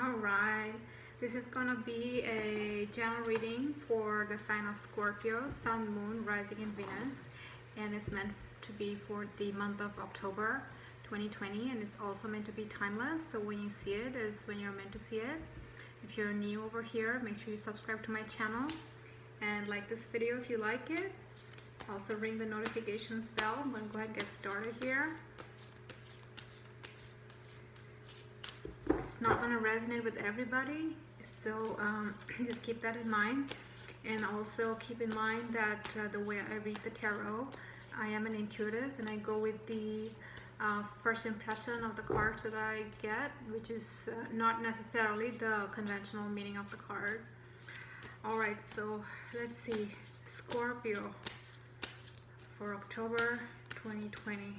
Alright, this is gonna be a general reading for the sign of Scorpio, Sun, Moon, Rising in Venus, and it's meant to be for the month of October 2020, and it's also meant to be timeless, so when you see it is when you're meant to see it. If you're new over here, make sure you subscribe to my channel and like this video if you like it. Also ring the notifications bell. I'm going to go ahead and get started here. It's not going to resonate with everybody, so just keep that in mind. And also keep in mind that the way I read the tarot, I am an intuitive and I go with the first impression of the cards that I get, which is not necessarily the conventional meaning of the card. Alright, so let's see. Scorpio for October 2020.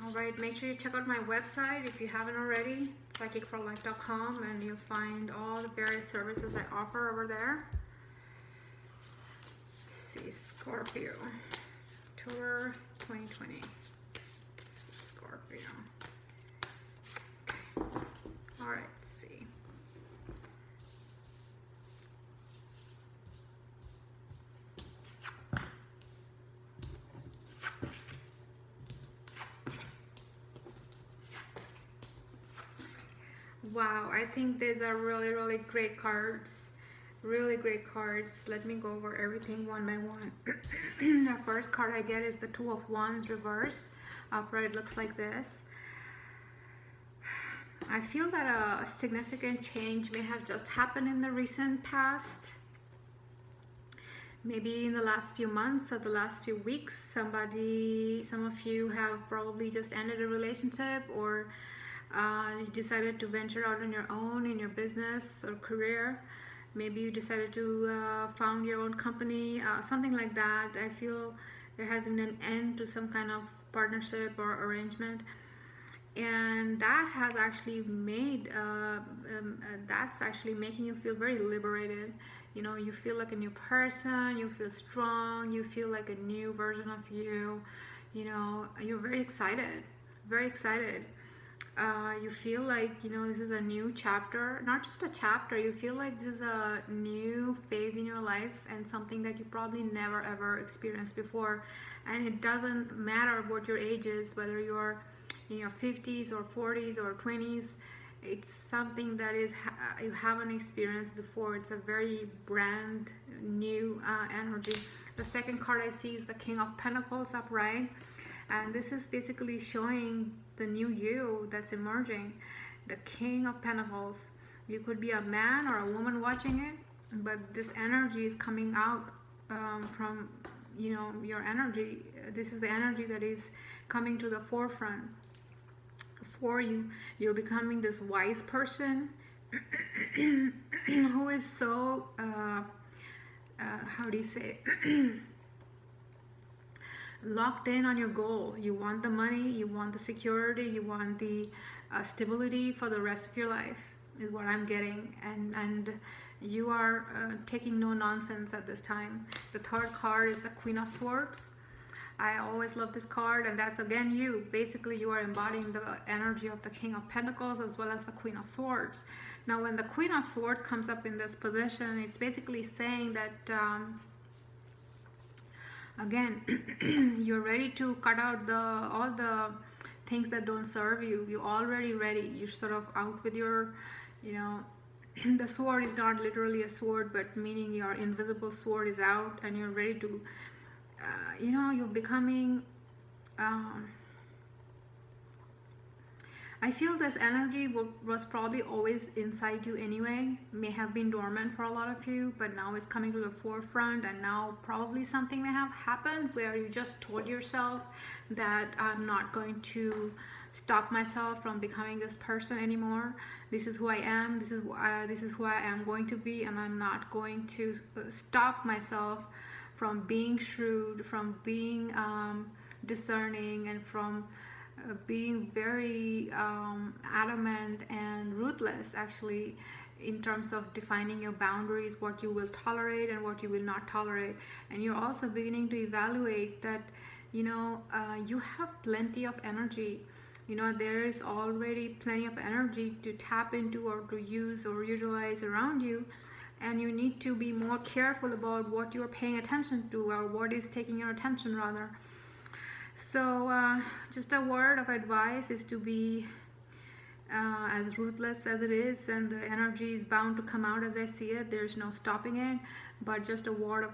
Alright, make sure you check out my website if you haven't already, psychicforlife.com, and you'll find all the various services I offer over there. Let's see, Scorpio, October 2020. Scorpio. Okay. Alright, let's see. Wow, I think these are really great cards. Really great cards. Let me go over everything one by one. The first card I get is the Two of Wands reversed. Upright, it looks like this. I feel that a significant change may have just happened in the recent past. Maybe in the last few months or the last few weeks, some of you have probably just ended a relationship, or you decided to venture out on your own in your business or career. Maybe you decided to found your own company, something like that. I feel there has been an end to some kind of partnership or arrangement, and that has actually made that's actually making you feel very liberated. You know, you feel like a new person, you feel strong, you feel like a new version of you. You know, you're very excited, very excited. You feel like, you know, this is a new chapter, not just a chapter, you feel like this is a new phase in your life and something that you probably never ever experienced before. And it doesn't matter what your age is, whether you're in your 50s or 40s or 20s, it's something that is you haven't experienced before. It's a very brand new energy. The second card I see is the King of Pentacles upright, and this is basically showing the new you that's emerging. The King of Pentacles. You could be a man or a woman watching it, but this energy is coming out from, you know, your energy. This is the energy that is coming to the forefront for you. You're becoming this wise person who is so how do you say locked in on your goal. You want the money, you want the security, you want the stability for the rest of your life, is what I'm getting. And you are taking no nonsense at this time. The third card is the Queen of Swords. I always love this card, and that's again you. Basically, you are embodying the energy of the King of Pentacles as well as the Queen of Swords. Now, when the Queen of Swords comes up in this position, it's basically saying that again, you're ready to cut out all the things that don't serve you. You're already ready. You're sort of out with your, you know, the sword is not literally a sword, but meaning your invisible sword is out, and you're ready to, you know, you're becoming I feel this energy was probably always inside you anyway, may have been dormant for a lot of you, but now it's coming to the forefront, and now probably something may have happened where you just told yourself that I'm not going to stop myself from becoming this person anymore. This is who I am, this is who I am going to be, and I'm not going to stop myself from being shrewd, from being discerning, and from being very adamant and ruthless actually in terms of defining your boundaries, what you will tolerate and what you will not tolerate. And you're also beginning to evaluate that you have plenty of energy. There is already plenty of energy to tap into or to use or utilize around you, and you need to be more careful about what you're paying attention to, or what is taking your attention rather. So just a word of advice is to be as ruthless as it is, and the energy is bound to come out as I see it. There's no stopping it, but just a word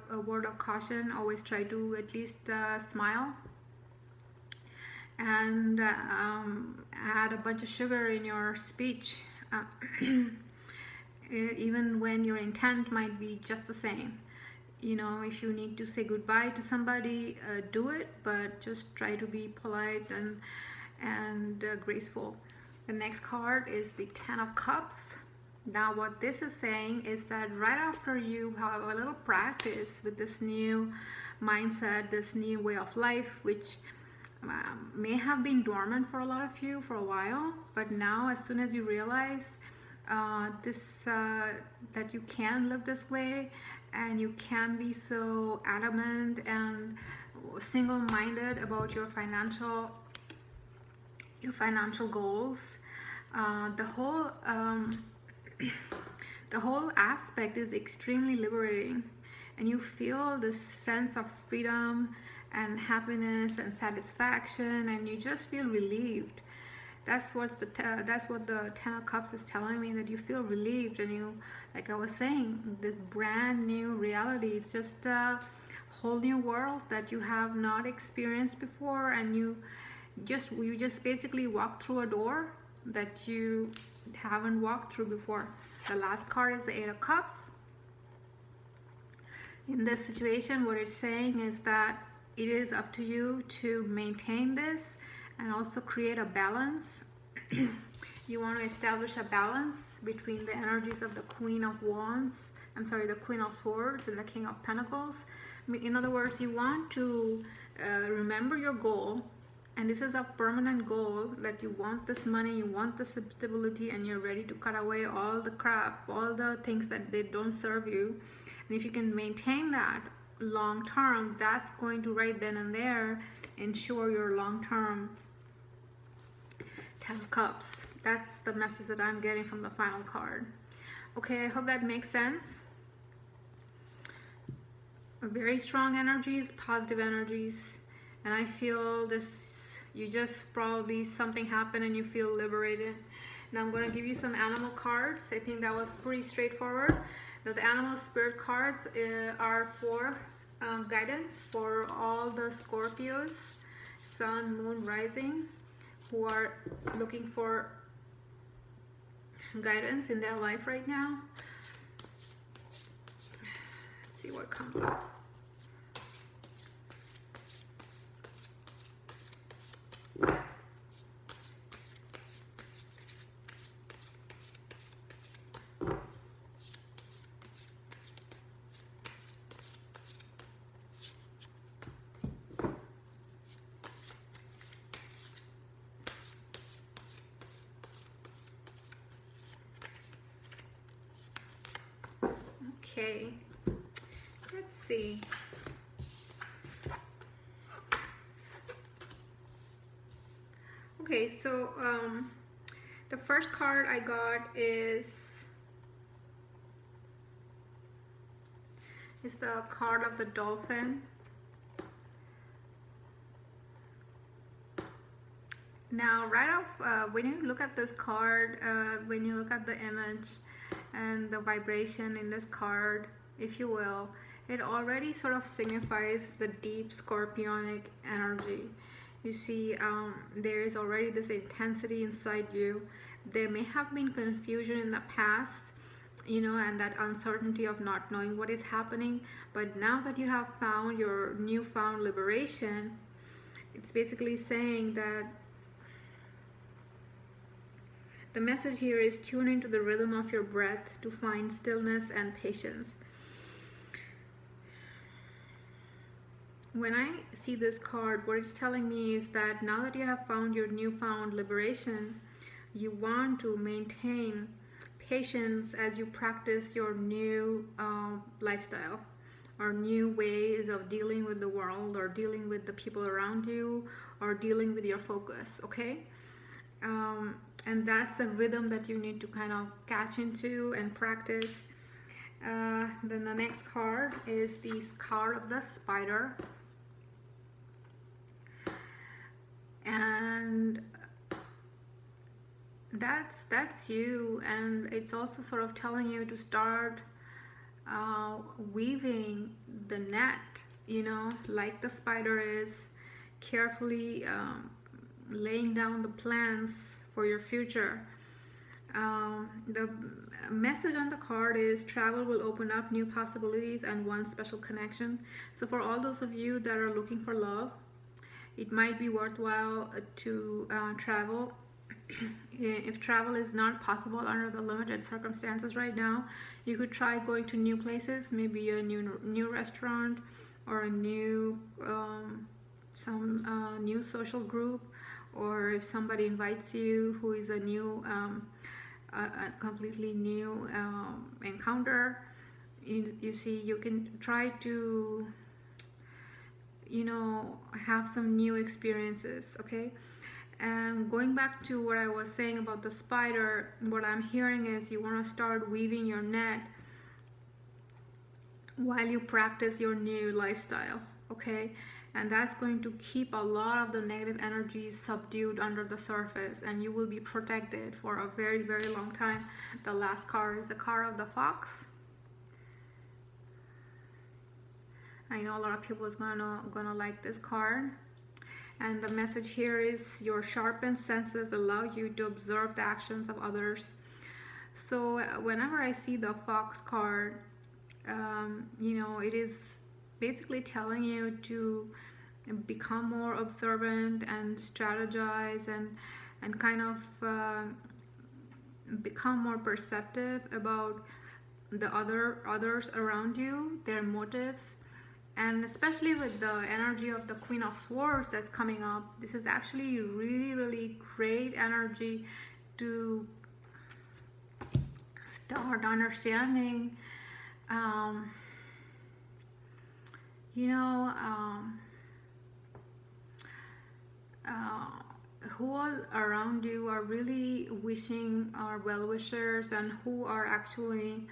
of caution. Always try to at least smile, and add a bunch of sugar in your speech, even when your intent might be just the same. If you need to say goodbye to somebody, do it, but just try to be polite and graceful. The next card is the Ten of Cups. Now what this is saying is that right after you have a little practice with this new mindset, this new way of life, which may have been dormant for a lot of you for a while, but now as soon as you realize that you can live this way, and you can be so adamant and single-minded about your financial goals, the whole aspect is extremely liberating, and you feel this sense of freedom and happiness and satisfaction, and you just feel relieved. That's what the Ten of Cups is telling me, that you feel relieved, and you, like I was saying, this brand new reality. It's just a whole new world that you have not experienced before, and you just basically walk through a door that you haven't walked through before. The last card is the Eight of Cups. In this situation, what it's saying is that it is up to you to maintain this and also create a balance. You want to establish a balance between the energies of the Queen of Swords and the King of Pentacles. In other words, you want to remember your goal, and this is a permanent goal, that you want this money, you want the stability, and you're ready to cut away all the crap, all the things that they don't serve you. And if you can maintain that long term, that's going to right then and there ensure your long term Ten of Cups. That's the message that I'm getting from the final card. Okay, I hope that makes sense. Very strong energies, positive energies, and I feel this, you just probably something happened and you feel liberated. Now I'm going to give you some animal cards. I think that was pretty straightforward. Now the animal spirit cards are for guidance for all the Scorpios, Sun, Moon, Rising, who are looking for guidance in their life right now. Let's see what comes up. Okay, let's see. Okay, so the first card I got is the card of the dolphin. Now, right off, when you look at this card, when you look at the image and the vibration in this card, if you will, it already sort of signifies the deep scorpionic energy. You see, there is already this intensity inside you. There may have been confusion in the past, and that uncertainty of not knowing what is happening. But now that you have found your newfound liberation, it's basically saying that the message here is tune into the rhythm of your breath to find stillness and patience. When I see this card, what it's telling me is that now that you have found your newfound liberation, you want to maintain patience as you practice your new lifestyle or new ways of dealing with the world or dealing with the people around you or dealing with your focus, okay? And that's the rhythm that you need to kind of catch into and practice. Then the next card is the card of the spider. And that's you, and it's also sort of telling you to start weaving the net, like the spider is, carefully laying down the plans for your future. The message on the card is travel will open up new possibilities and one special connection. So for all those of you that are looking for love, it might be worthwhile to travel. If travel is not possible under the limited circumstances right now, you could try going to new places, maybe a new restaurant or a new new social group, or if somebody invites you who is a completely new encounter, you see, you can try to have some new experiences, okay? And going back to what I was saying about the spider, what I'm hearing is you want to start weaving your net while you practice your new lifestyle, okay? And that's going to keep a lot of the negative energies subdued under the surface, and you will be protected for a very, very long time. The last card is the card of the fox. I know a lot of people is gonna like this card. And the message here is your sharpened senses allow you to observe the actions of others. So whenever I see the fox card, it is basically telling you to become more observant and strategize and kind of become more perceptive about the others around you, their motives. And especially with the energy of the Queen of Swords that's coming up, this is actually really, really great energy to start understanding, who all around you are really wishing, are well-wishers, and who are actually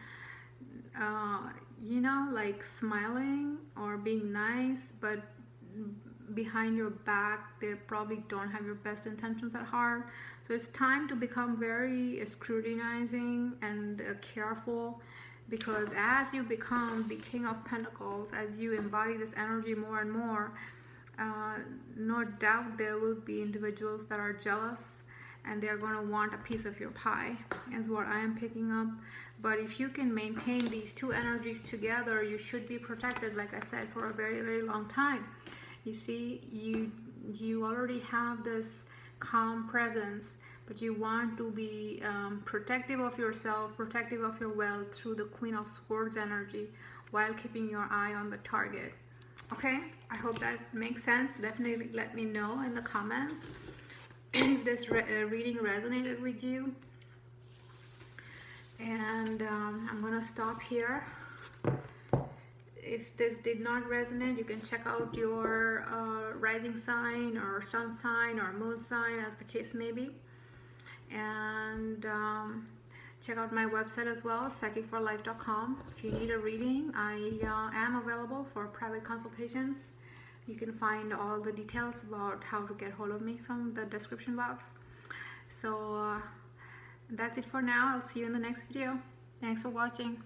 like smiling or being nice, but behind your back they probably don't have your best intentions at heart. So it's time to become very scrutinizing and careful, because as you become the King of Pentacles, as you embody this energy more and more, no doubt there will be individuals that are jealous and they're going to want a piece of your pie, is what I am picking up. But if you can maintain these two energies together, you should be protected, like I said, for a very, very long time. You see, you already have this calm presence, but you want to be protective of yourself, protective of your wealth through the Queen of Swords energy, while keeping your eye on the target. Okay, I hope that makes sense. Definitely let me know in the comments if this reading resonated with you. And I'm gonna stop here. If this did not resonate, you can check out your rising sign or sun sign or moon sign, as the case may be. And check out my website as well, psychicforlife.com. If you need a reading, I am available for private consultations. You can find all the details about how to get hold of me from the description box. So that's it for now. I'll see you in the next video. Thanks for watching.